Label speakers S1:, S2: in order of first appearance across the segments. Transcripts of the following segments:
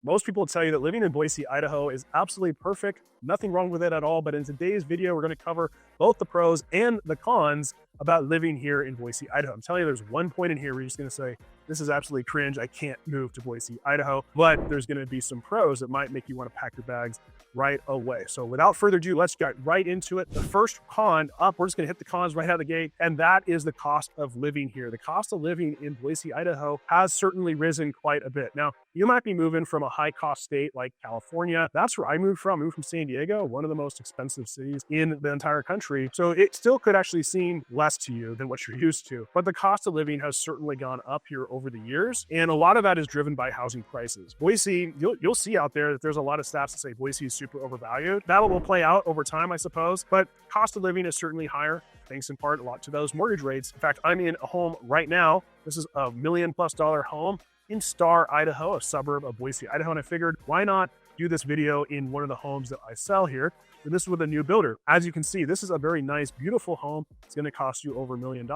S1: Most people will tell you that living in Boise, Idaho is absolutely perfect. Nothing wrong with it at all. But in today's video, we're going to cover both the pros and the cons about living here in Boise, Idaho. I'm telling you, there's one point in here where you're just going to say, this is absolutely cringe. I can't move to Boise, Idaho. But there's going to be some pros that might make you want to pack your bags right away. So without further ado, let's get right into it. The first con up, we're just going to hit the cons right out of the gate, and that is the cost of living here. The cost of living in Boise, Idaho has certainly risen quite a bit. Now, you might be moving from a high cost state like California. That's where I moved from. I moved from San Diego, one of the most expensive cities in the entire country. So it still could actually seem less to you than what you're used to. But the cost of living has certainly gone up here over the years. And a lot of that is driven by housing prices. Boise, you'll see out there that there's a lot of stats that say Boise is super overvalued. That will play out over time, I suppose. But cost of living is certainly higher, thanks in part a lot to those mortgage rates. In fact, I'm in a home right now. This is a $1 million+ home in Star, Idaho, a suburb of Boise, Idaho. And I figured, why not do this video in one of the homes that I sell here? And this is with a new builder. As you can see, this is a very nice, beautiful home. It's going to cost you over $1 million.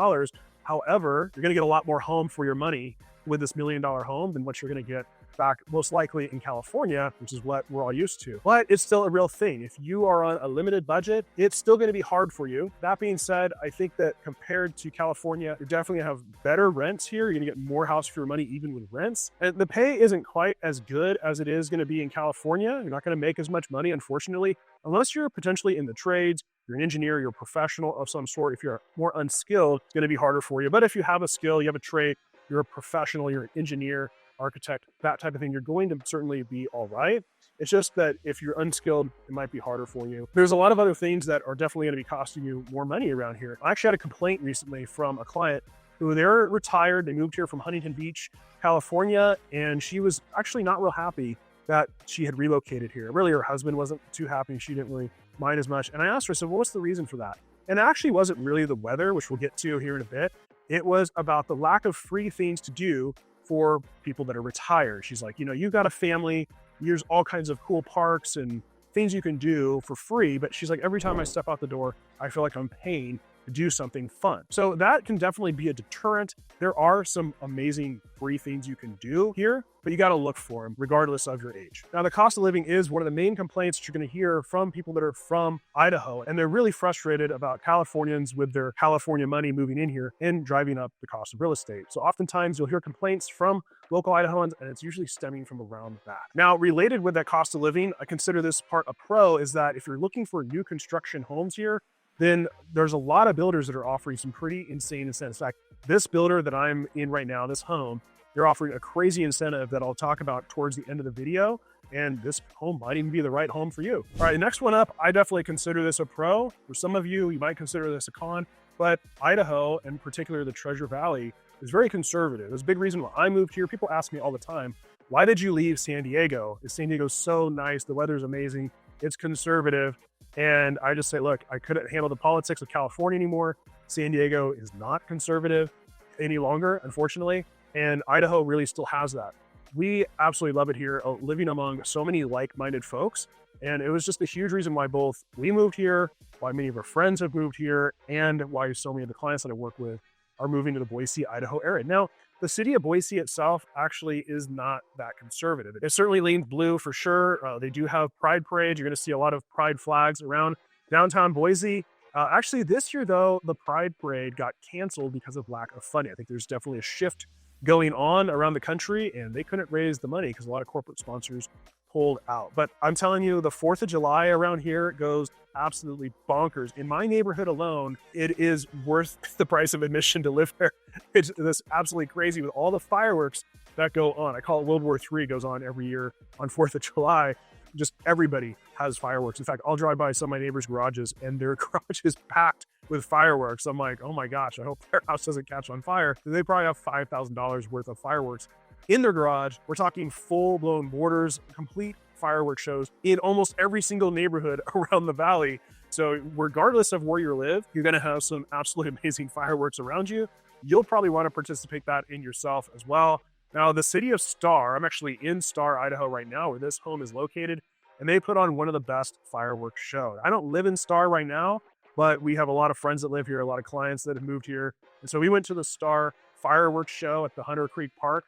S1: However, you're going to get a lot more home for your money with this $1 million home than what you're going to get back most likely in California, which is what we're all used to. But it's still a real thing. If you are on a limited budget, it's still going to be hard for you. That being said, I think that compared to California, you're definitely going to have better rents here. You're going to get more house for your money, even with rents. And the pay isn't quite as good as it is going to be in California. You're not going to make as much money, unfortunately, unless you're potentially in the trades. You're an engineer, you're a professional of some sort. If you're more unskilled, it's going to be harder for you. But if you have a skill, you have a trade, you're a professional, you're an engineer, architect, that type of thing, you're going to certainly be all right. It's just that if you're unskilled, it might be harder for you. There's a lot of other things that are definitely going to be costing you more money around here. I actually had a complaint recently from a client who they're retired. They moved here from Huntington Beach, California, and she was actually not real happy that she had relocated here. Really, her husband wasn't too happy. She didn't really mind as much. And I asked her, I said, well, what's the reason for that? And it actually wasn't really the weather, which we'll get to here in a bit. It was about the lack of free things to do for people that are retired. She's like, you've got a family, there's all kinds of cool parks and things you can do for free. But she's like, every time I step out the door, I feel like I'm paying to do something fun. So that can definitely be a deterrent. There are some amazing free things you can do here, but you got to look for them regardless of your age. Now, the cost of living is one of the main complaints that you're going to hear from people that are from Idaho, and they're really frustrated about Californians with their California money moving in here and driving up the cost of real estate. So oftentimes you'll hear complaints from local Idahoans, and it's usually stemming from around that. Now, related with that cost of living, I consider this part a pro, is that if you're looking for new construction homes here, then there's a lot of builders that are offering some pretty insane incentives. In fact, this builder that I'm in right now, this home, they're offering a crazy incentive that I'll talk about towards the end of the video. And this home might even be the right home for you. All right, the next one up, I definitely consider this a pro. For some of you, you might consider this a con, but Idaho, and particularly the Treasure Valley, is very conservative. There's a big reason why I moved here. People ask me all the time, why did you leave San Diego? San Diego's so nice, the weather's amazing, it's conservative. And I just say, look, I couldn't handle the politics of California anymore. San Diego is not conservative any longer, unfortunately. And Idaho really still has that. We absolutely love it here, living among so many like-minded folks. And it was just a huge reason why both we moved here, why many of our friends have moved here, and why so many of the clients that I work with are moving to the Boise, Idaho area. Now, the city of Boise itself actually is not that conservative. It certainly leans blue for sure. They do have pride parades. You're going to see a lot of pride flags around downtown Boise. Actually, this year, though, the pride parade got canceled because of lack of funding. I think there's definitely a shift going on around the country, and they couldn't raise the money because a lot of corporate sponsors pulled out. But I'm telling you, the 4th of July around here goes absolutely bonkers. In my neighborhood alone, it is worth the price of admission to live there. It's this absolutely crazy with all the fireworks that go on. I call it World War III, goes on every year on 4th of July. Just everybody has fireworks. In fact, I'll drive by some of my neighbors' garages and their garage is packed with fireworks. I'm like, oh my gosh, I hope their house doesn't catch on fire. They probably have $5,000 worth of fireworks in their garage. We're talking full-blown mortars, complete fireworks shows in almost every single neighborhood around the valley. So regardless of where you live, you're going to have some absolutely amazing fireworks around you. You'll probably want to participate that in yourself as well. Now, the city of Star, I'm actually in Star, Idaho right now, where this home is located, and they put on one of the best fireworks shows. I don't live in Star right now, but we have a lot of friends that live here, a lot of clients that have moved here. And so we went to the Star fireworks show at the Hunter Creek Park.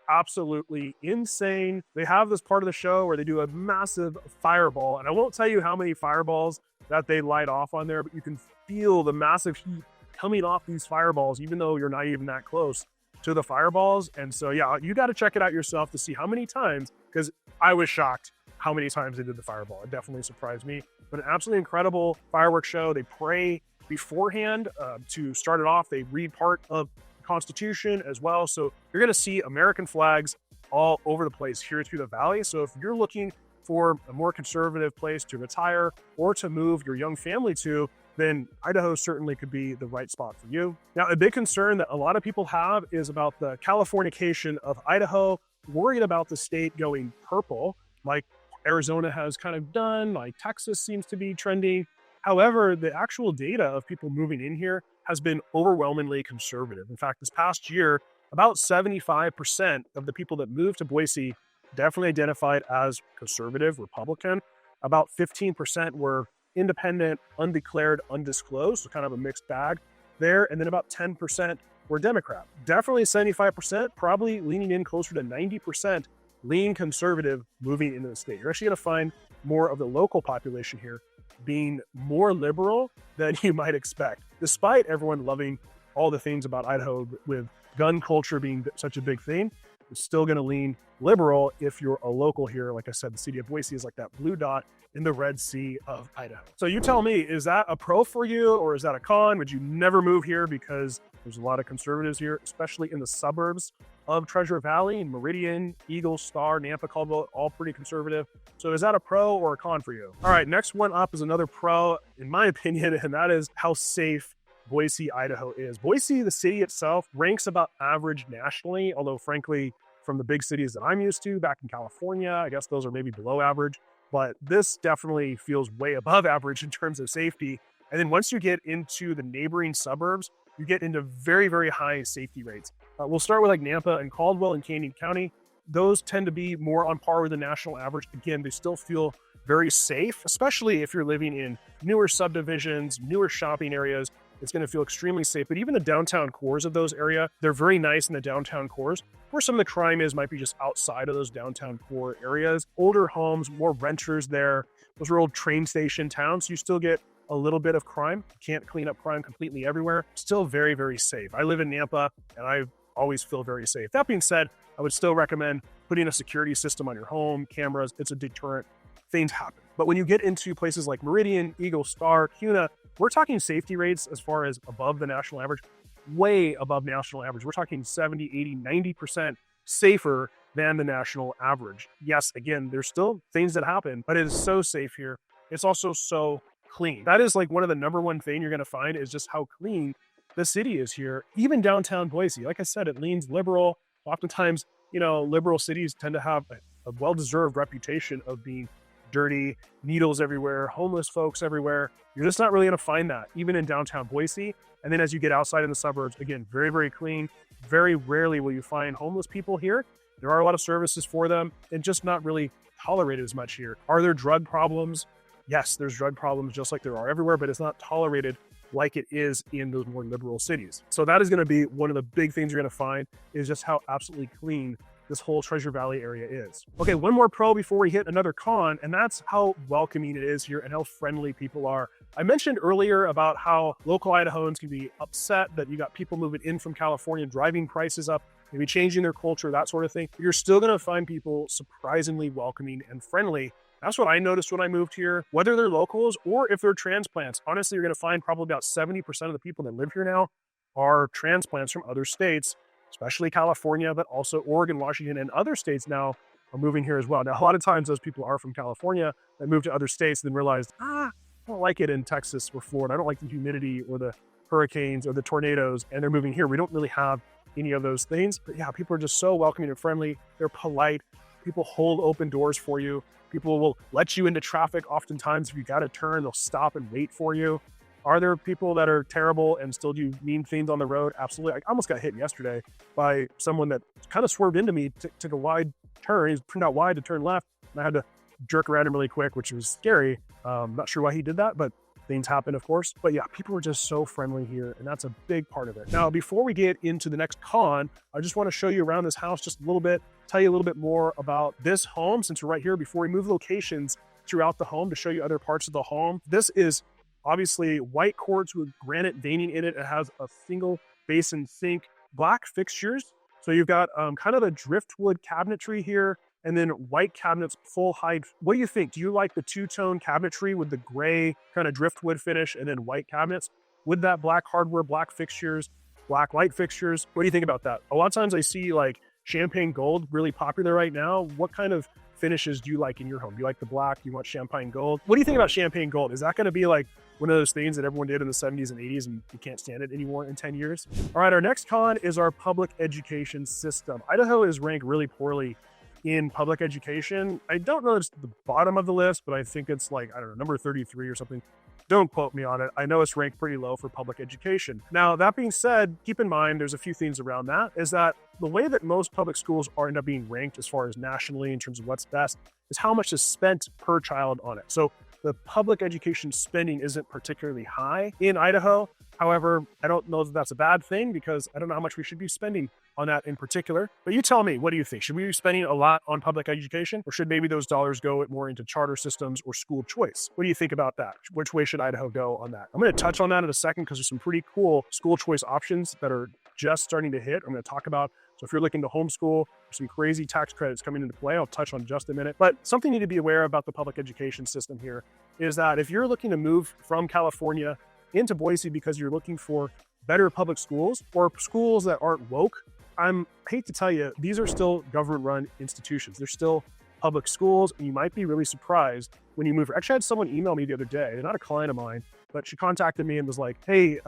S1: absolutely insane. They have this part of the show where they do a massive fireball, and I won't tell you how many fireballs that they light off on there, but you can feel the massive heat coming off these fireballs, even though you're not even that close to the fireballs. And so, yeah, you got to check it out yourself to see how many times, because I was shocked how many times they did the fireball. It definitely surprised me, but an absolutely incredible fireworks show. They pray beforehand to start it off. They read part of the Constitution as well. So you're going to see American flags all over the place here through the valley. So if you're looking for a more conservative place to retire or to move your young family to, then Idaho certainly could be the right spot for you. Now, a big concern that a lot of people have is about the Californication of Idaho, worried about the state going purple, like Arizona has kind of done, like Texas seems to be trending. However, the actual data of people moving in here has been overwhelmingly conservative. In fact, this past year, about 75% of the people that moved to Boise definitely identified as conservative Republican. About 15% were independent, undeclared, undisclosed, so kind of a mixed bag there. And then about 10% were Democrat. Definitely 75%, probably leaning in closer to 90% lean conservative moving into the state. You're actually going to find more of the local population here being more liberal than you might expect, despite everyone loving all the things about Idaho with gun culture being such a big thing. It's still going to lean liberal if you're a local here. Like I said, the city of Boise is like that blue dot in the Red Sea of Idaho. So you tell me, is that a pro for you or is that a con? Would you never move here because there's a lot of conservatives here, especially in the suburbs of Treasure Valley and Meridian, Eagle, Star, Nampa, Caldwell, all pretty conservative. So is that a pro or a con for you? All right, next one up is another pro, in my opinion, and that is how safe Boise, Idaho is. Boise, the city itself, ranks about average nationally, although frankly, from the big cities that I'm used to back in California, I guess those are maybe below average, but this definitely feels way above average in terms of safety. And then once you get into the neighboring suburbs, you get into very, very high safety rates. We'll start with like Nampa and Caldwell and Canyon County. Those tend to be more on par with the national average. Again, they still feel very safe, especially if you're living in newer subdivisions, newer shopping areas. It's going to feel extremely safe. But even the downtown cores of those areas, they're very nice in the downtown cores. Where some of the crime is might be just outside of those downtown core areas. Older homes, more renters there. Those are old train station towns. So you still get a little bit of crime. You can't clean up crime completely everywhere. Still very, very safe. I live in Nampa and I always feel very safe. That being said, I would still recommend putting a security system on your home, cameras. It's a deterrent. Things happen. But when you get into places like Meridian, Eagle, Star, Kuna, we're talking safety rates as far as above the national average, way above national average. We're talking 70, 80, 90% safer than the national average. Yes, again, there's still things that happen, but it is so safe here. It's also so clean. That is like one of the number one thing you're going to find is just how clean the city is here. Even downtown Boise, like I said, it leans liberal. Oftentimes, liberal cities tend to have a well-deserved reputation of being dirty, needles everywhere, homeless folks everywhere. You're just not really going to find that, even in downtown Boise. And then as you get outside in the suburbs, again, very, very clean. Very rarely will you find homeless people here. There are a lot of services for them and just not really tolerated as much here. Are there drug problems? Yes, there's drug problems just like there are everywhere, but it's not tolerated like it is in those more liberal cities. So that is going to be one of the big things you're going to find is just how absolutely clean this whole Treasure Valley area is. Okay, one more pro before we hit another con, and that's how welcoming it is here and how friendly people are. I mentioned earlier about how local Idahoans can be upset that you got people moving in from California, driving prices up, maybe changing their culture, that sort of thing. You're still gonna find people surprisingly welcoming and friendly. That's what I noticed when I moved here, whether they're locals or if they're transplants. Honestly, you're gonna find probably about 70% of the people that live here now are transplants from other states, especially California, but also Oregon, Washington, and other states now are moving here as well. Now, a lot of times those people are from California that moved to other states and then realized, I don't like it in Texas or Florida. I don't like the humidity or the hurricanes or the tornadoes, and they're moving here. We don't really have any of those things. But yeah, people are just so welcoming and friendly. They're polite. People hold open doors for you. People will let you into traffic. Oftentimes, if you got to turn, they'll stop and wait for you. Are there people that are terrible and still do mean things on the road? Absolutely. I almost got hit yesterday by someone that kind of swerved into me, took a wide turn. He turned out wide to turn left, and I had to jerk around him really quick, which was scary. Not sure why he did that, but things happen, of course. But yeah, people are just so friendly here, and that's a big part of it. Now, before we get into the next con, I just want to show you around this house just a little bit, tell you a little bit more about this home since we're right here before we move locations throughout the home to show you other parts of the home. This is obviously white quartz with granite veining in it. It has a single basin sink, black fixtures. So you've got kind of a driftwood cabinetry here, and then white cabinets, full height. What do you think? Do you like the two-tone cabinetry with the gray kind of driftwood finish and then white cabinets with that black hardware, black fixtures, black light fixtures? What do you think about that? A lot of times I see like champagne gold really popular right now. What kind of finishes do you like in your home? Do you like the black? Do you want champagne gold? What do you think about champagne gold? Is that going to be like one of those things that everyone did in the 70s and 80s and you can't stand it anymore in 10 years? All right, our next con is our public education system. Idaho is ranked really poorly in public education. I don't know it's the bottom of the list, but I think it's like, I don't know, number 33 or something. Don't quote me on it. I know it's ranked pretty low for public education. Now, that being said, keep in mind, there's a few things around that, is that the way that most public schools are end up being ranked as far as nationally in terms of what's best is how much is spent per child on it. So the public education spending isn't particularly high in Idaho. However, I don't know that that's a bad thing because I don't know how much we should be spending on that in particular. But you tell me, what do you think? Should we be spending a lot on public education, or should maybe those dollars go more into charter systems or school choice? What do you think about that? Which way should Idaho go on that? I'm going to touch on that in a second because there's some pretty cool school choice options that are just starting to hit. I'm going to talk about. So if you're looking to homeschool, some crazy tax credits coming into play. I'll touch on in just a minute. But something you need to be aware about the public education system here is that if you're looking to move from California into Boise because you're looking for better public schools or schools that aren't woke, I hate to tell you, these are still government-run institutions. They're still public schools, and you might be really surprised when you move. Actually, I had someone email me the other day. They're not a client of mine, but she contacted me and was like, hey,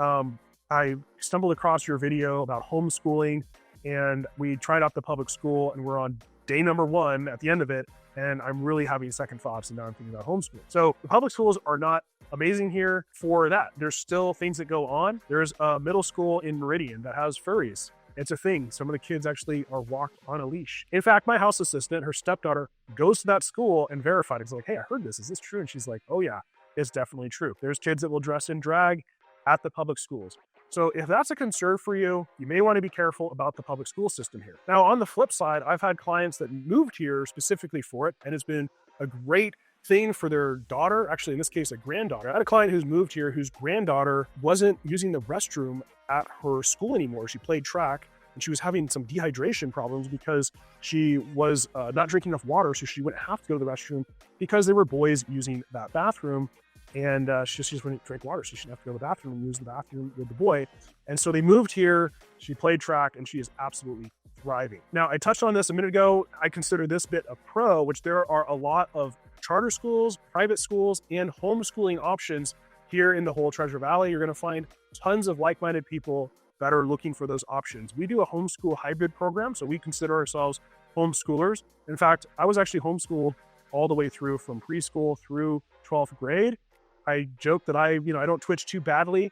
S1: I stumbled across your video about homeschooling, and we tried out the public school, and we're on day number 1 at the end of it, and I'm really having second thoughts, and now I'm thinking about homeschooling. So the public schools are not amazing here for that. There's still things that go on. There's a middle school in Meridian that has furries. It's a thing. Some of the kids actually are walked on a leash. In fact, my house assistant, her stepdaughter, goes to that school and verified. It's like, hey, I heard this. Is this true? And she's like, oh yeah, it's definitely true. There's kids that will dress in drag at the public schools. So if that's a concern for you, you may want to be careful about the public school system here. Now, on the flip side, I've had clients that moved here specifically for it, and it's been a great thing for their daughter, actually in this case, a granddaughter. I had a client who's moved here whose granddaughter wasn't using the restroom at her school anymore. She played track and she was having some dehydration problems because she was not drinking enough water, so she wouldn't have to go to the restroom because there were boys using that bathroom, and she just wouldn't drink water, so she didn't have to go to the bathroom and use the bathroom with the boy. And so they moved here, she played track, and she is absolutely thriving. Now, I touched on this a minute ago. I consider this bit a pro, which there are a lot of charter schools, private schools, and homeschooling options here in the whole Treasure Valley. You're going to find tons of like-minded people that are looking for those options. We do a homeschool hybrid program, so we consider ourselves homeschoolers. In fact, I was actually homeschooled all the way through from preschool through 12th grade. I joke that I don't twitch too badly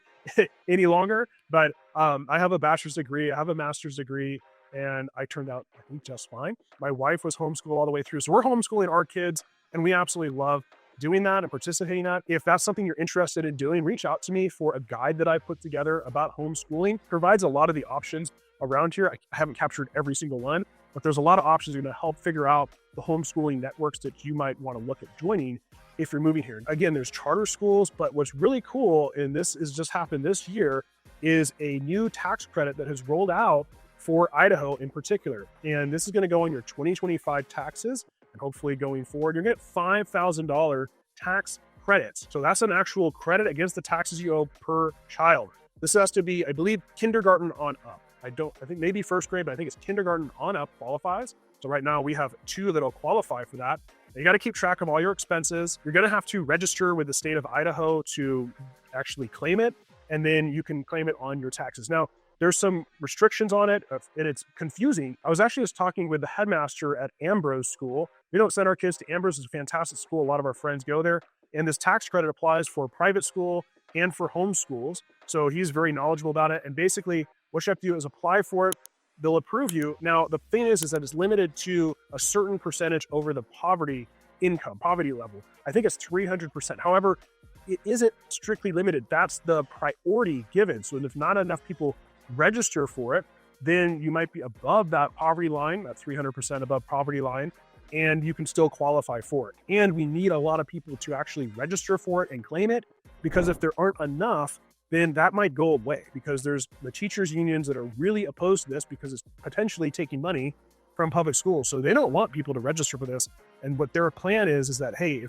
S1: any longer, but I have a bachelor's degree, I have a master's degree, and I turned out, I think, just fine. My wife was homeschooled all the way through. So we're homeschooling our kids, and we absolutely love doing that and participating in that. If that's something you're interested in doing, reach out to me for a guide that I put together about homeschooling. It provides a lot of the options around here. I haven't captured every single one, but there's a lot of options that are going to help figure out the homeschooling networks that you might want to look at joining if you're moving here. Again, there's charter schools, but what's really cool, and this has just happened this year, is a new tax credit that has rolled out for Idaho in particular. And this is going to go on your 2025 taxes. And hopefully going forward, you're going to get $5,000 tax credits. So that's an actual credit against the taxes you owe per child. This has to be, I believe, kindergarten on up. I think maybe first grade, but I think it's kindergarten on up qualifies. So right now we have 2 that'll qualify for that. You got to keep track of all your expenses. You're going to have to register with the state of Idaho to actually claim it, and then you can claim it on your taxes. Now, there's some restrictions on it, and it's confusing. I was actually just talking with the headmaster at Ambrose School. We don't send our kids to Ambrose. It's a fantastic school. A lot of our friends go there. And this tax credit applies for private school and for home schools. So he's very knowledgeable about it. And basically, what you have to do is apply for it. They'll approve you. Now, the thing is that it's limited to a certain percentage over the poverty level. I think it's 300%. However, it isn't strictly limited. That's the priority given. So if not enough people register for it, then you might be above that poverty line, that 300% above poverty line, and you can still qualify for it. And we need a lot of people to actually register for it and claim it, because if there aren't enough, then that might go away, because there's the teachers unions that are really opposed to this because it's potentially taking money from public schools. So they don't want people to register for this. And what their plan is that, hey,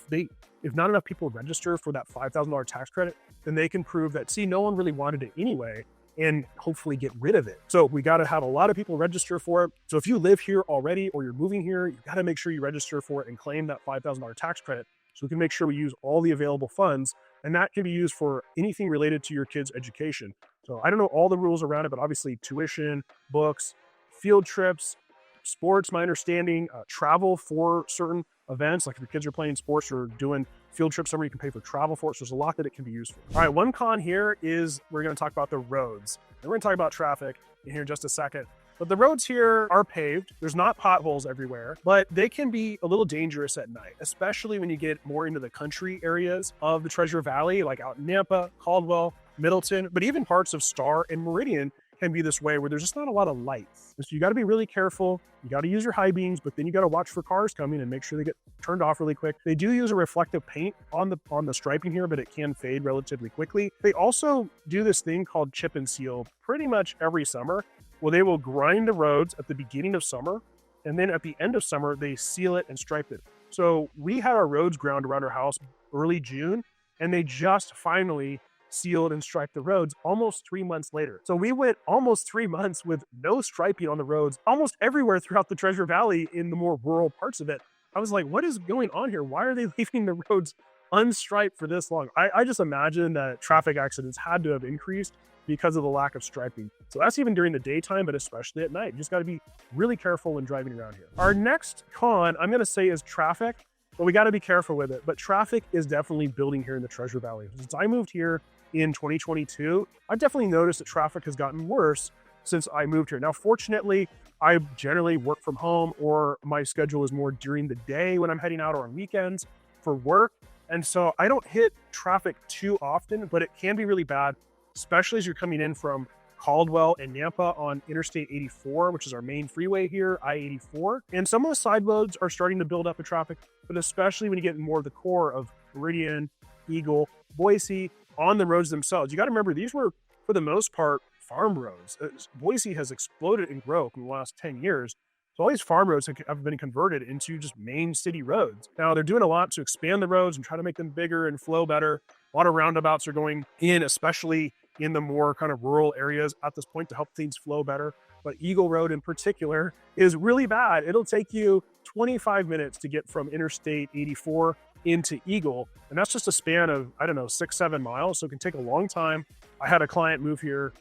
S1: if not enough people register for that $5,000 tax credit, then they can prove that, see, no one really wanted it anyway, and hopefully get rid of it. So we got to have a lot of people register for it. So if you live here already or you're moving here, you got to make sure you register for it and claim that $5,000 tax credit, so we can make sure we use all the available funds, and that can be used for anything related to your kids' education. So I don't know all the rules around it, but obviously tuition, books, field trips, sports, my understanding, travel for certain events, like if your kids are playing sports or doing field trips somewhere, you can pay for travel for it. So there's a lot that it can be used for. All right, one con here is we're going to talk about the roads. And we're going to talk about traffic in here in just a second. But the roads here are paved. There's not potholes everywhere, but they can be a little dangerous at night, especially when you get more into the country areas of the Treasure Valley, like out in Nampa, Caldwell, Middleton, but even parts of Star and Meridian can be this way where there's just not a lot of lights. So you got to be really careful. You got to use your high beams, but then you got to watch for cars coming and make sure they get turned off really quick. They do use a reflective paint on the striping here, but it can fade relatively quickly. They also do this thing called chip and seal pretty much every summer. Well, they will grind the roads at the beginning of summer, and then at the end of summer, they seal it and stripe it. So we had our roads ground around our house early June, and they just finally sealed and striped the roads almost 3 months later. So we went almost 3 months with no striping on the roads almost everywhere throughout the Treasure Valley in the more rural parts of it. I was like, what is going on here? Why are they leaving the roads unstriped for this long? I just imagine that traffic accidents had to have increased because of the lack of striping. So that's even during the daytime, but especially at night. You just got to be really careful when driving around here. Our next con, I'm going to say, is traffic, but we got to be careful with it. But traffic is definitely building here in the Treasure Valley. Since I moved here in 2022, I've definitely noticed that traffic has gotten worse since I moved here. Now, fortunately, I generally work from home, or my schedule is more during the day when I'm heading out or on weekends for work. And so I don't hit traffic too often, but it can be really bad, especially as you're coming in from Caldwell and Nampa on Interstate 84, which is our main freeway here, I-84. And some of the side roads are starting to build up in traffic, but especially when you get more of the core of Meridian, Eagle, Boise, on the roads themselves. You got to remember, these were, for the most part, farm roads. Boise has exploded in growth in the last 10 years. So all these farm roads have been converted into just main city roads. Now they're doing a lot to expand the roads and try to make them bigger and flow better. A lot of roundabouts are going in, especially in the more kind of rural areas at this point, to help things flow better. But Eagle Road in particular is really bad. It'll take you 25 minutes to get from Interstate 84 into Eagle. And that's just a span of, I don't know, 6-7 miles. So it can take a long time. I had a client move here.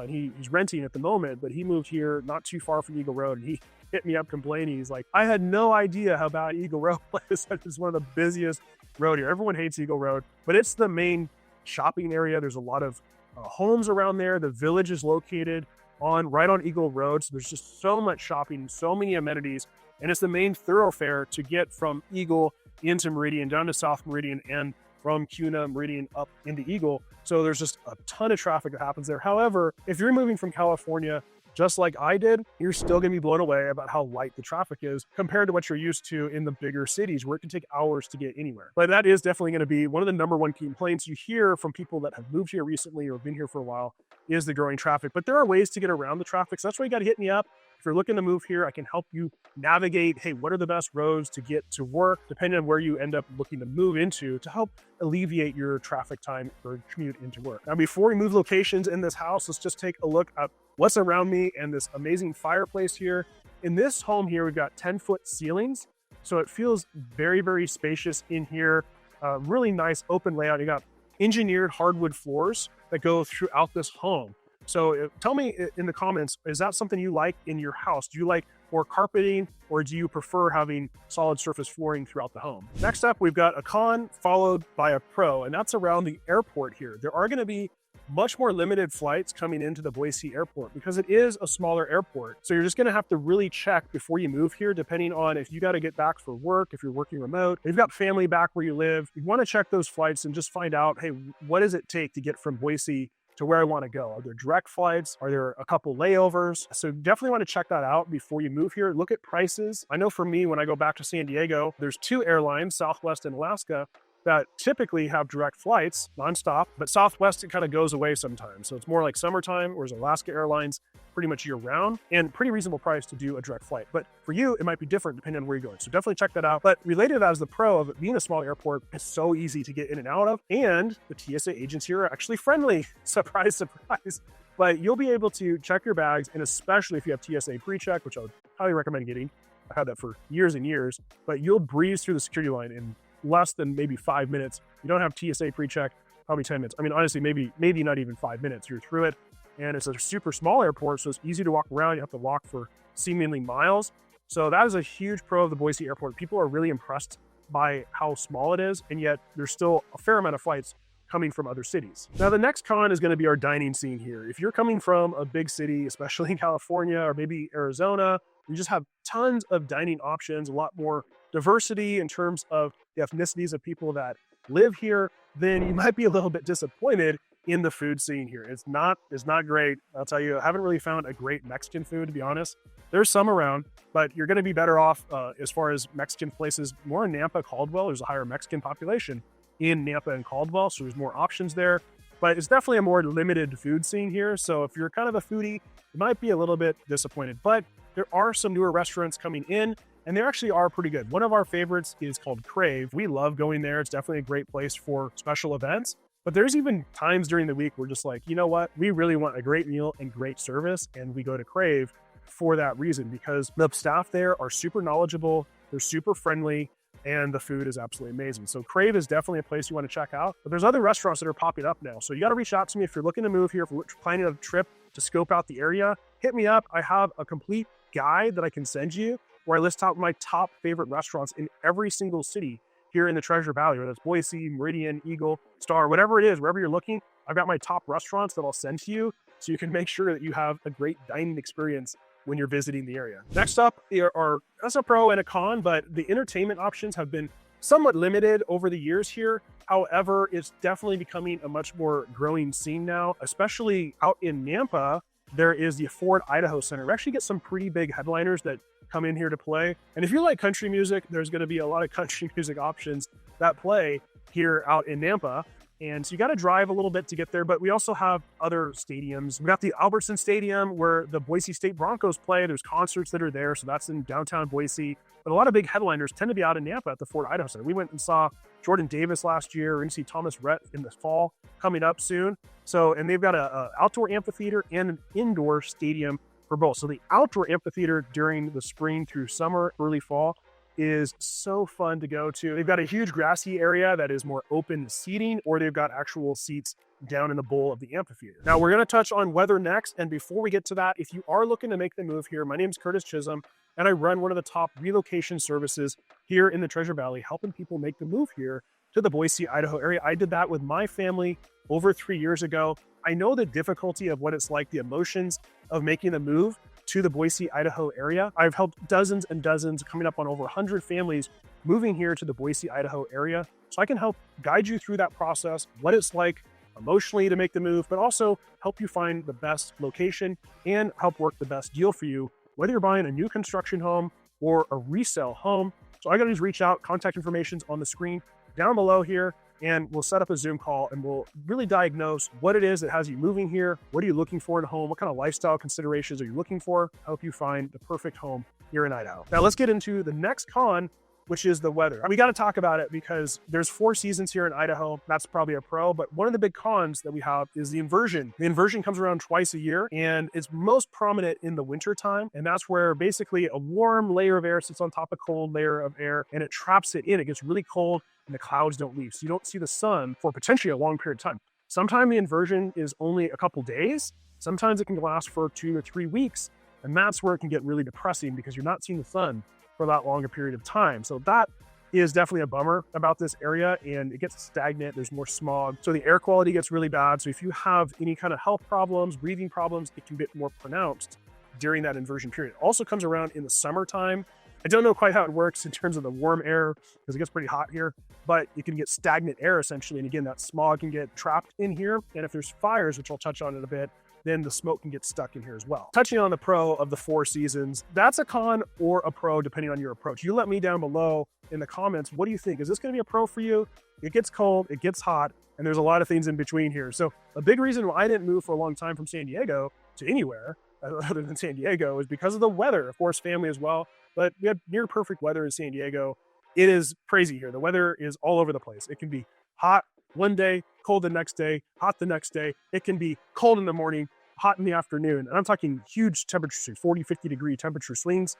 S1: He's renting at the moment, but he moved here not too far from Eagle Road, and he hit me up complaining. He's like, I had no idea how bad Eagle Road was. It's one of the busiest road here. Everyone hates Eagle Road, but it's the main shopping area. There's a lot of homes around there. The village is located right on Eagle Road. So there's just so much shopping, so many amenities, and it's the main thoroughfare to get from Eagle into Meridian, down to South Meridian, and from Cuna, Meridian, up into Eagle. So there's just a ton of traffic that happens there. However, if you're moving from California, just like I did, you're still gonna be blown away about how light the traffic is compared to what you're used to in the bigger cities, where it can take hours to get anywhere. But that is definitely gonna be one of the number one complaints you hear from people that have moved here recently or been here for a while, is the growing traffic. But there are ways to get around the traffic. So that's why you gotta hit me up. If you're looking to move here, I can help you navigate, hey, what are the best roads to get to work, depending on where you end up looking to move into, to help alleviate your traffic time or commute into work. Now, before we move locations in this house, let's just take a look at what's around me and this amazing fireplace here. In this home here, we've got 10-foot ceilings. So it feels very, very spacious in here. Really nice open layout. You got engineered hardwood floors that go throughout this home. So tell me in the comments, is that something you like in your house? Do you like more carpeting, or do you prefer having solid surface flooring throughout the home? Next up, we've got a con followed by a pro, and that's around the airport here. There are going to be much more limited flights coming into the Boise airport because it is a smaller airport. So you're just gonna have to really check before you move here, depending on if you gotta get back for work, if you're working remote, if you've got family back where you live, you wanna check those flights and just find out, hey, what does it take to get from Boise to where I want to go? Are there direct flights? Are there a couple layovers? So definitely want to check that out before you move here. Look at prices. I know for me, when I go back to San Diego, there's two airlines, Southwest and Alaska, that typically have direct flights nonstop, but Southwest, it kind of goes away sometimes. So it's more like summertime, whereas Alaska Airlines pretty much year round and pretty reasonable price to do a direct flight. But for you, it might be different depending on where you're going. So definitely check that out. But related to that is the pro of it being a small airport. It's so easy to get in and out of. And the TSA agents here are actually friendly. Surprise, surprise. But you'll be able to check your bags, and especially if you have TSA pre-check, which I would highly recommend getting. I've had that for years and years, but you'll breeze through the security line in less than maybe 5 minutes. You don't have TSA pre-check, probably 10 minutes. I mean, honestly, maybe not even 5 minutes. You're through it. And it's a super small airport, so it's easy to walk around. You have to walk for seemingly miles. So that is a huge pro of the Boise airport. People are really impressed by how small it is, and yet there's still a fair amount of flights coming from other cities. Now, the next con is gonna be our dining scene here. If you're coming from a big city, especially in California or maybe Arizona, you just have tons of dining options, a lot more diversity in terms of the ethnicities of people that live here, then you might be a little bit disappointed in the food scene here. It's not great. I'll tell you, I haven't really found a great Mexican food, to be honest. There's some around, but you're gonna be better off as far as Mexican places, more in Nampa, Caldwell. There's a higher Mexican population in Nampa and Caldwell, so there's more options there. But it's definitely a more limited food scene here. So if you're kind of a foodie, you might be a little bit disappointed. But there are some newer restaurants coming in, and they actually are pretty good. One of our favorites is called Crave. We love going there. It's definitely a great place for special events. But there's even times during the week we're just like, you know what? We really want a great meal and great service, and we go to Crave for that reason, because the staff there are super knowledgeable, they're super friendly, and the food is absolutely amazing. So Crave is definitely a place you want to check out. But there's other restaurants that are popping up now. So you got to reach out to me if you're looking to move here, if you're planning a trip to scope out the area. Hit me up. I have a complete guide that I can send you where I list out my top favorite restaurants in every single city here in the Treasure Valley, whether it's Boise, Meridian, Eagle, Star, whatever it is, wherever you're looking. I've got my top restaurants that I'll send to you so you can make sure that you have a great dining experience when you're visiting the area. Next up are, that's a pro and a con, but the entertainment options have been somewhat limited over the years here. However, it's definitely becoming a much more growing scene now, especially out in Nampa. There is the Ford Idaho Center. We actually get some pretty big headliners that come in here to play. And if you like country music, there's going to be a lot of country music options that play here out in Nampa. And so you got to drive a little bit to get there, but we also have other stadiums. We got the Albertson Stadium where the Boise State Broncos play. There's concerts that are there, so that's in downtown Boise. But a lot of big headliners tend to be out in Nampa at the Ford Idaho Center. We went and saw Jordan Davis last year. We're going to see Thomas Rhett in the fall coming up soon. So, and they've got a outdoor amphitheater and an indoor stadium for both. So the outdoor amphitheater during the spring through summer, early fall, is so fun to go to. They've got a huge grassy area that is more open seating, or they've got actual seats down in the bowl of the amphitheater. Now we're going to touch on weather next. And before we get to that, if you are looking to make the move here, my name is Curtis Chisholm, and I run one of the top relocation services here in the Treasure Valley, helping people make the move here to the Boise, Idaho area. I did that with my family over 3 years ago. I know the difficulty of what it's like, the emotions of making the move to the Boise, Idaho area. I've helped dozens and dozens, coming up on over 100 families moving here to the Boise, Idaho area. So I can help guide you through that process, what it's like emotionally to make the move, but also help you find the best location and help work the best deal for you, whether you're buying a new construction home or a resale home. So all you gotta do is reach out. Contact information's on the screen down below here, and we'll set up a Zoom call and we'll really diagnose what it is that has you moving here. What are you looking for in a home? What kind of lifestyle considerations are you looking for? Help you find the perfect home here in Idaho. Now let's get into the next con, which is the weather. We got to talk about it because there's 4 seasons here in Idaho. That's probably a pro, but one of the big cons that we have is the inversion. The inversion comes around twice a year, and it's most prominent in the winter time. And that's where basically a warm layer of air sits on top of a cold layer of air, and it traps it in. It gets really cold and the clouds don't leave. So you don't see the sun for potentially a long period of time. Sometimes the inversion is only a couple days. Sometimes it can last for 2 or 3 weeks. And that's where it can get really depressing because you're not seeing the sun for that longer period of time. So that is definitely a bummer about this area, and it gets stagnant. There's more smog. So the air quality gets really bad. So if you have any kind of health problems, breathing problems, it can get more pronounced during that inversion period. It also comes around in the summertime. I don't know quite how it works in terms of the warm air because it gets pretty hot here, but you can get stagnant air essentially. And again, that smog can get trapped in here. And if there's fires, which I'll touch on in a bit, then the smoke can get stuck in here as well. Touching on the pro of the 4 seasons, that's a con or a pro depending on your approach. You let me down below in the comments. What do you think? Is this going to be a pro for you? It gets cold, it gets hot, and there's a lot of things in between here. So a big reason why I didn't move for a long time from San Diego to anywhere other than San Diego is because of the weather, of course, family as well. But we have near perfect weather in San Diego. It is crazy here. The weather is all over the place. It can be hot one day, cold the next day, hot the next day. It can be cold in the morning, hot in the afternoon. And I'm talking huge temperature swings, 40, 50 degree temperature swings.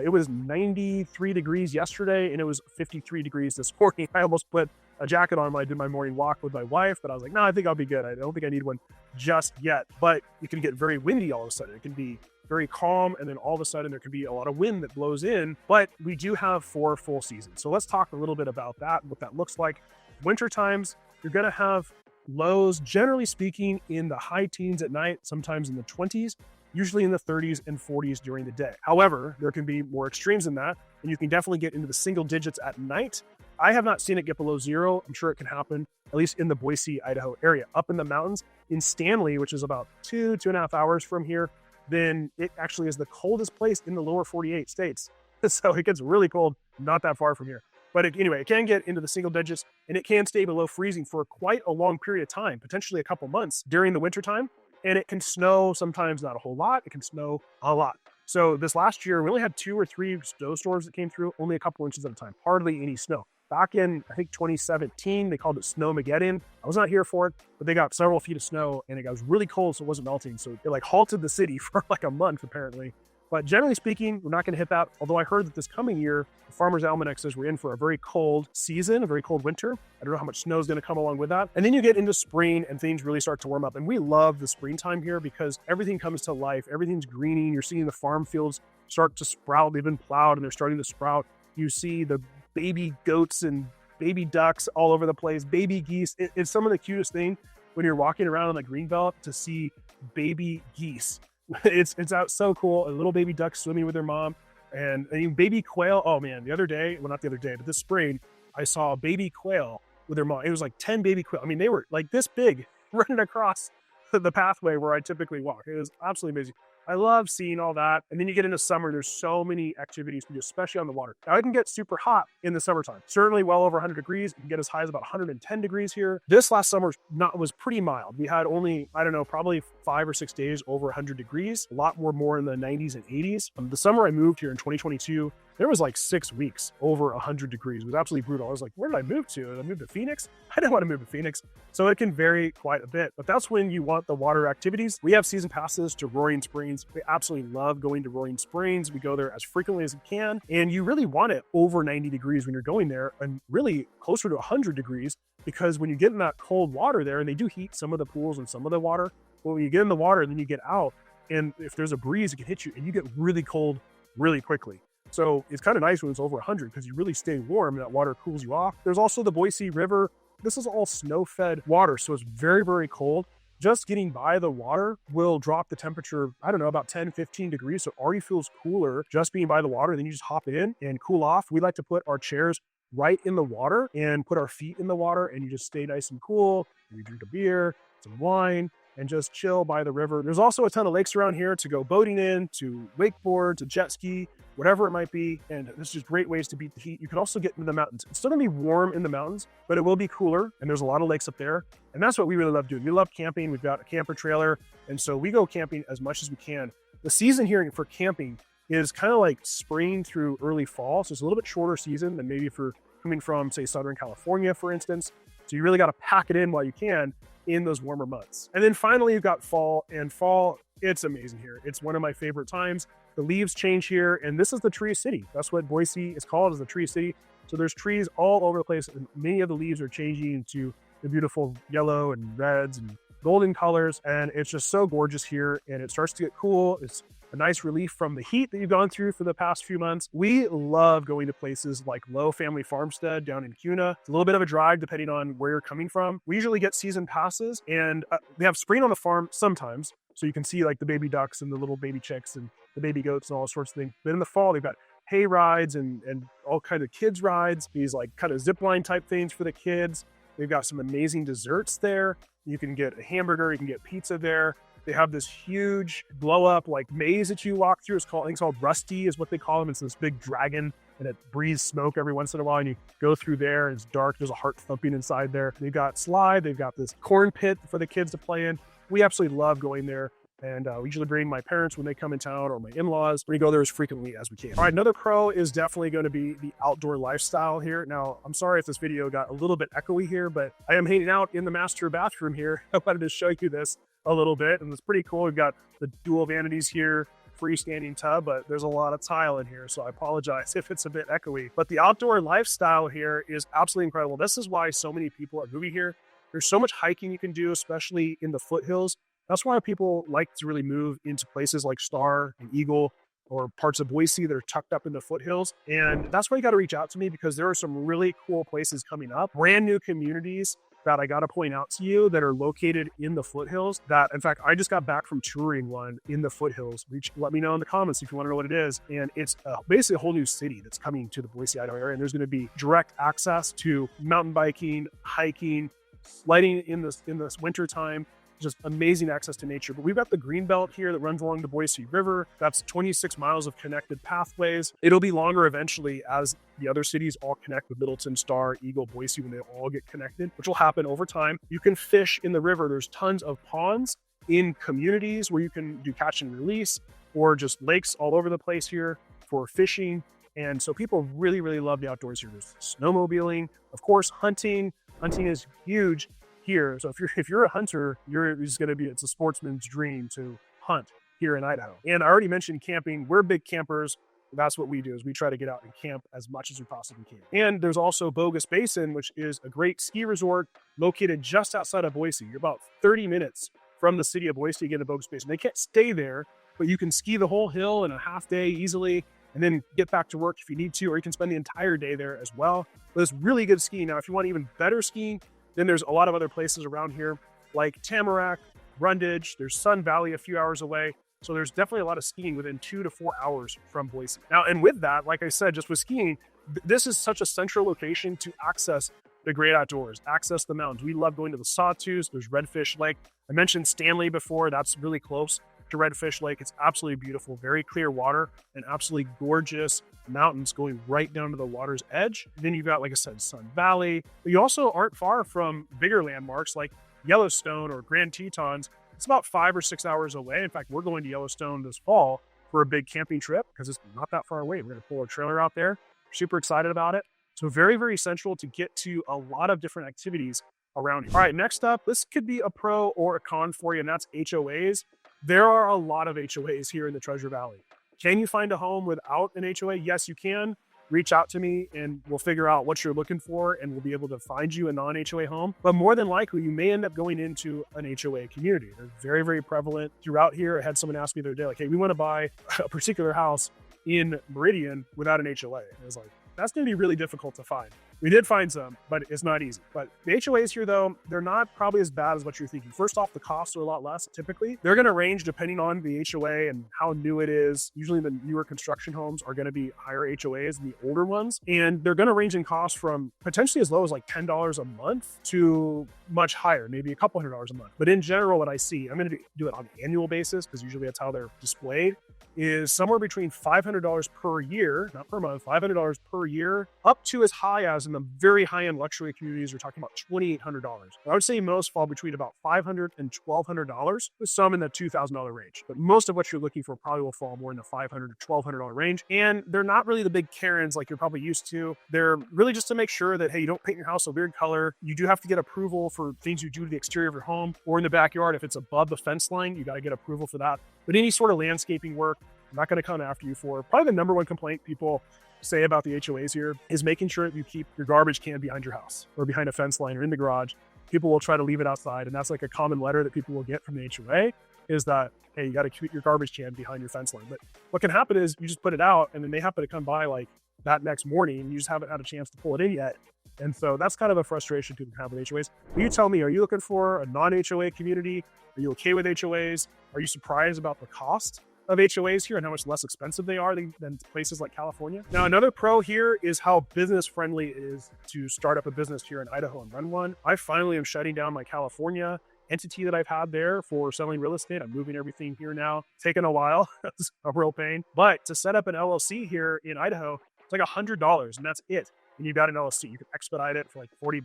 S1: It was 93 degrees yesterday and it was 53 degrees this morning. I almost put a jacket on when I did my morning walk with my wife, but I was like, no, I think I'll be good. I don't think I need one just yet. But you can get very windy all of a sudden. It can be very calm, and then all of a sudden there can be a lot of wind that blows in, but we do have 4 full seasons. So let's talk a little bit about that, what that looks like. Winter times, you're gonna have lows, generally speaking, in the high teens at night, sometimes in the 20s, usually in the 30s and 40s during the day. However, there can be more extremes than that, and you can definitely get into the single digits at night. I have not seen it get below 0. I'm sure it can happen, at least in the Boise, Idaho area. Up in the mountains, in Stanley, which is about 2.5 hours from here, then it actually is the coldest place in the lower 48 states. So it gets really cold, not that far from here. But anyway, it can get into the single digits and it can stay below freezing for quite a long period of time, potentially a couple months during the winter time. And it can snow sometimes, not a whole lot. It can snow a lot. So this last year, we only had 2 or 3 snowstorms that came through, only a couple inches at a time, hardly any snow. Back in, I think, 2017, they called it Snowmageddon. I was not here for it, but they got several feet of snow and it was really cold, so it wasn't melting. So it like halted the city for like a month, apparently. But generally speaking, we're not going to hit that. Although I heard that this coming year, the Farmer's Almanac says we're in for a very cold season, a very cold winter. I don't know how much snow is going to come along with that. And then you get into spring and things really start to warm up. And we love the springtime here because everything comes to life. Everything's greening. You're seeing the farm fields start to sprout. They've been plowed and they're starting to sprout. You see the baby goats and baby ducks all over the place, baby geese. It's some of the cutest thing when you're walking around on the greenbelt to see baby geese. It's out so cool. A little baby duck swimming with their mom and baby quail. Oh man, the other day, well, not the other day, but this spring, I saw a baby quail with their mom. It was like 10 baby quail. I mean, they were like this big running across the pathway where I typically walk. It was absolutely amazing. I love seeing all that. And then you get into summer, there's so many activities to do, especially on the water. Now, it can get super hot in the summertime, certainly well over 100 degrees. It can get as high as about 110 degrees here. This last summer was pretty mild. We had only, I don't know, probably 5 or 6 days over 100 degrees, a lot more in the 90s and 80s. The summer I moved here in 2022, there was like 6 weeks over 100 degrees. It was absolutely brutal. I was like, where did I move to? Did I move to Phoenix? I didn't want to move to Phoenix. So it can vary quite a bit, but that's when you want the water activities. We have season passes to Roaring Springs. We absolutely love going to Roaring Springs. We go there as frequently as we can. And you really want it over 90 degrees when you're going there and really closer to 100 degrees because when you get in that cold water there, and they do heat some of the pools and some of the water, but when you get in the water and then you get out, and if there's a breeze, it can hit you and you get really cold really quickly. So it's kind of nice when it's over 100 because you really stay warm and that water cools you off. There's also the Boise River. This is all snow-fed water, so it's very, very cold. Just getting by the water will drop the temperature, I don't know, about 10, 15 degrees. So it already feels cooler just being by the water. Then you just hop in and cool off. We like to put our chairs right in the water and put our feet in the water and you just stay nice and cool. You drink a beer, some wine, and just chill by the river. There's also a ton of lakes around here to go boating in, to wakeboard, to jet ski, whatever it might be. And there's just great ways to beat the heat. You can also get into the mountains. It's still gonna be warm in the mountains, but it will be cooler. And there's a lot of lakes up there. And that's what we really love doing. We love camping. We've got a camper trailer. And so we go camping as much as we can. The season here for camping is kind of like spring through early fall. So it's a little bit shorter season than maybe if you're coming from, say, Southern California, for instance. So you really got to pack it in while you can in those warmer months. And then finally, you've got fall. And fall, it's amazing here. It's one of my favorite times. The leaves change here, and this is the tree city. That's what Boise is called, is the tree city. So there's trees all over the place, and many of the leaves are changing into the beautiful yellow and reds and golden colors, and it's just so gorgeous here, and it starts to get cool. It's a nice relief from the heat that you've gone through for the past few months. We love going to places like Low Family Farmstead down in Kuna. It's a little bit of a drive depending on where you're coming from. We usually get season passes, and they have spring on the farm sometimes, so you can see like the baby ducks and the little baby chicks and the baby goats and all sorts of things. But in the fall, they've got hay rides and all kinds of kids rides, these like kind of zip line type things for the kids. They've got some amazing desserts there. You can get a hamburger, you can get pizza there. They have this huge blow up like maze that you walk through. I think it's called Rusty is what they call them. It's this big dragon and it breathes smoke every once in a while, and you go through there and it's dark. There's a heart thumping inside there. They've got slide. They've got this corn pit for the kids to play in. We absolutely love going there. And we usually bring my parents when they come in town, or my in-laws. We go there as frequently as we can. All right, another pro is definitely going to be the outdoor lifestyle here. Now, I'm sorry if this video got a little bit echoey here, but I am hanging out in the master bathroom here. I wanted to show you this a little bit, and it's pretty cool. We've got the dual vanities here, freestanding tub, but there's a lot of tile in here, so I apologize if it's a bit echoey. But the outdoor lifestyle here is absolutely incredible. This is why so many people are moving here. There's so much hiking you can do, especially in the foothills. That's why people like to really move into places like Star and Eagle or parts of Boise that are tucked up in the foothills. And that's why you got to reach out to me, because there are some really cool places coming up, brand new communities that I got to point out to you that are located in the foothills. That, in fact, I just got back from touring one in the foothills. Let me know in the comments if you want to know what it is. And it's basically a whole new city that's coming to the Boise, Idaho area. And there's going to be direct access to mountain biking, hiking, sledding in this winter time. Just amazing access to nature. But we've got the green belt here that runs along the Boise River. That's 26 miles of connected pathways. It'll be longer eventually as the other cities all connect with Littleton, Star, Eagle, Boise, when they all get connected, which will happen over time. You can fish in the river. There's tons of ponds in communities where you can do catch and release, or just lakes all over the place here for fishing. And so people really, really love the outdoors here. There's snowmobiling, of course, hunting. Hunting is huge here. So if you're a hunter, it's a sportsman's dream to hunt here in Idaho. And I already mentioned camping. We're big campers. That's what we do, is we try to get out and camp as much as we possibly can. And there's also Bogus Basin, which is a great ski resort located just outside of Boise. You're about 30 minutes from the city of Boise to get to Bogus Basin. They can't stay there, but you can ski the whole hill in a half day easily, and then get back to work if you need to, or you can spend the entire day there as well. But it's really good skiing. Now, if you want even better skiing, then there's a lot of other places around here like Tamarack, Brundage, there's Sun Valley a few hours away. So there's definitely a lot of skiing within 2 to 4 hours from Boise. Now, and with that, like I said, just with skiing, this is such a central location to access the great outdoors, access the mountains. We love going to the Sawtooth. There's Redfish Lake. I mentioned Stanley before. That's really close to Redfish Lake. It's absolutely beautiful, very clear water, and absolutely gorgeous mountains going right down to the water's edge. Then you've got, like I said, Sun Valley. But you also aren't far from bigger landmarks like Yellowstone or Grand Tetons. It's about 5 or 6 hours away. In fact, we're going to Yellowstone this fall for a big camping trip because it's not that far away. We're going to pull a trailer out there. Super excited about it. So very, very central to get to a lot of different activities around here. All right, next up, this could be a pro or a con for you, and that's HOAs. There are a lot of HOAs here in the Treasure Valley. Can you find a home without an HOA? Yes, you can. Reach out to me and we'll figure out what you're looking for, and we'll be able to find you a non-HOA home. But more than likely, you may end up going into an HOA community. They're very, very prevalent throughout here. I had someone ask me the other day, like, hey, we want to buy a particular house in Meridian without an HOA. And I was like, that's going to be really difficult to find. We did find some, but it's not easy. But the HOAs here, though, they're not probably as bad as what you're thinking. First off, the costs are a lot less. Typically, they're going to range depending on the HOA and how new it is. Usually the newer construction homes are going to be higher HOAs than the older ones. And they're going to range in cost from potentially as low as like $10 a month to much higher, maybe a couple $100s a month. But in general, what I see, I'm going to do it on an annual basis because usually that's how they're displayed, is somewhere between $500 per year, not per month, $500 per year, up to as high as in the very high-end luxury communities, we're talking about $2,800. I would say most fall between about $500 and $1,200, with some in the $2,000 range. But most of what you're looking for probably will fall more in the $500 to $1,200 range. And they're not really the big Karens like you're probably used to. They're really just to make sure that, hey, you don't paint your house a weird color. You do have to get approval for things you do to the exterior of your home or in the backyard. If it's above the fence line, you got to get approval for that. But any sort of landscaping work, I'm not going to come after you for. Probably the number one complaint people say about the HOAs here is making sure that you keep your garbage can behind your house or behind a fence line or in the garage. People will try to leave it outside, and that's like a common letter that people will get from the HOA. is that, hey, you got to keep your garbage can behind your fence line. But what can happen is you just put it out and then they happen to come by like that next morning and you just haven't had a chance to pull it in yet. And so that's kind of a frustration people can have with HOAs. But you tell me, are you looking for a non-HOA community? Are you okay with HOAs? Are you surprised about the cost of HOAs here and how much less expensive they are than places like California? Now, another pro here is how business friendly it is to start up a business here in Idaho and run one. I finally am shutting down my California entity that I've had there for selling real estate. I'm moving everything here now. It's taken a while. It's a real pain. But to set up an LLC here in Idaho, it's like $100 and that's it. And you've got an LLC. You can expedite it for like $40,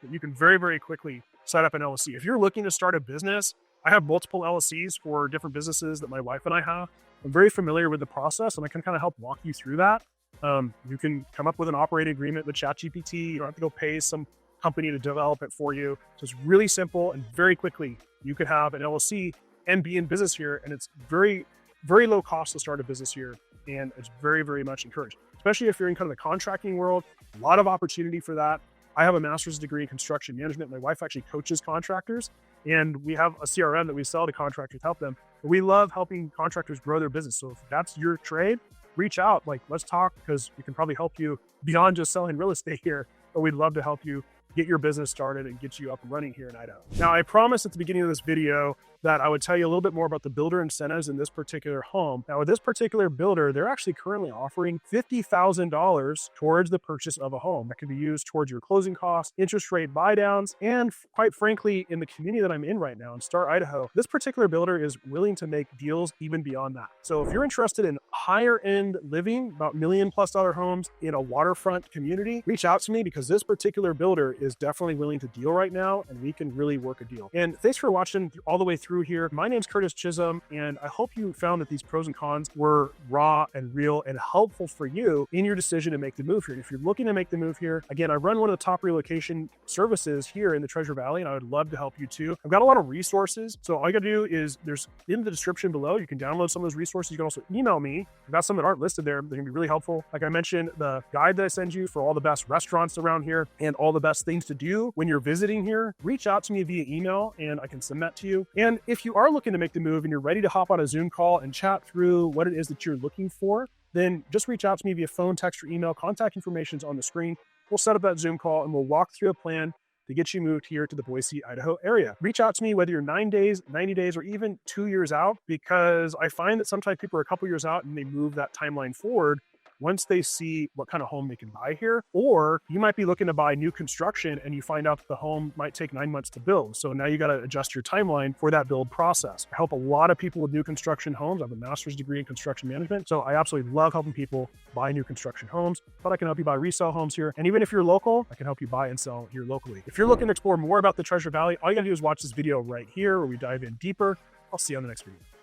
S1: but you can very, very quickly set up an LLC. If you're looking to start a business, I have multiple LLCs for different businesses that my wife and I have. I'm very familiar with the process and I can kind of help walk you through that. You can come up with an operating agreement with ChatGPT. You don't have to go pay some company to develop it for you. So it's really simple and very quickly you could have an LLC and be in business here. And it's very, very low cost to start a business here. And it's very, very much encouraged, especially if you're in kind of the contracting world. A lot of opportunity for that. I have a master's degree in construction management. My wife actually coaches contractors and we have a CRM that we sell to contractors, help them. But we love helping contractors grow their business. So if that's your trade, reach out, like let's talk, because we can probably help you beyond just selling real estate here, but we'd love to help you get your business started and get you up and running here in Idaho. Now, I promised at the beginning of this video that I would tell you a little bit more about the builder incentives in this particular home. Now, with this particular builder, they're actually currently offering $50,000 towards the purchase of a home that can be used towards your closing costs, interest rate buy downs, and quite frankly, in the community that I'm in right now in Star, Idaho, this particular builder is willing to make deals even beyond that. So if you're interested in higher end living, about $1 million+ homes in a waterfront community, reach out to me because this particular builder is definitely willing to deal right now and we can really work a deal. And thanks for watching all the way through here. My name's Curtis Chisholm, and I hope you found that these pros and cons were raw and real and helpful for you in your decision to make the move here. And if you're looking to make the move here, again, I run one of the top relocation services here in the Treasure Valley, and I would love to help you too. I've got a lot of resources. So all you gotta do is there's in the description below, you can download some of those resources. You can also email me. I've got some that aren't listed there. They're gonna be really helpful. Like I mentioned, the guide that I send you for all the best restaurants around here and all the best things to do when you're visiting here, reach out to me via email and I can send that to you. And if you are looking to make the move and you're ready to hop on a Zoom call and chat through what it is that you're looking for, then just reach out to me via phone, text, or email. Contact information's on the screen. We'll set up that Zoom call and we'll walk through a plan to get you moved here to the Boise, Idaho area. Reach out to me whether you're 9 days, 90 days, or even 2 years out, because I find that sometimes people are a couple years out and they move that timeline forward once they see what kind of home they can buy here. Or you might be looking to buy new construction and you find out that the home might take 9 months to build. So now you got to adjust your timeline for that build process. I help a lot of people with new construction homes. I have a master's degree in construction management. So I absolutely love helping people buy new construction homes, but I can help you buy resale homes here. And even if you're local, I can help you buy and sell here locally. If you're looking to explore more about the Treasure Valley, all you gotta do is watch this video right here where we dive in deeper. I'll see you on the next video.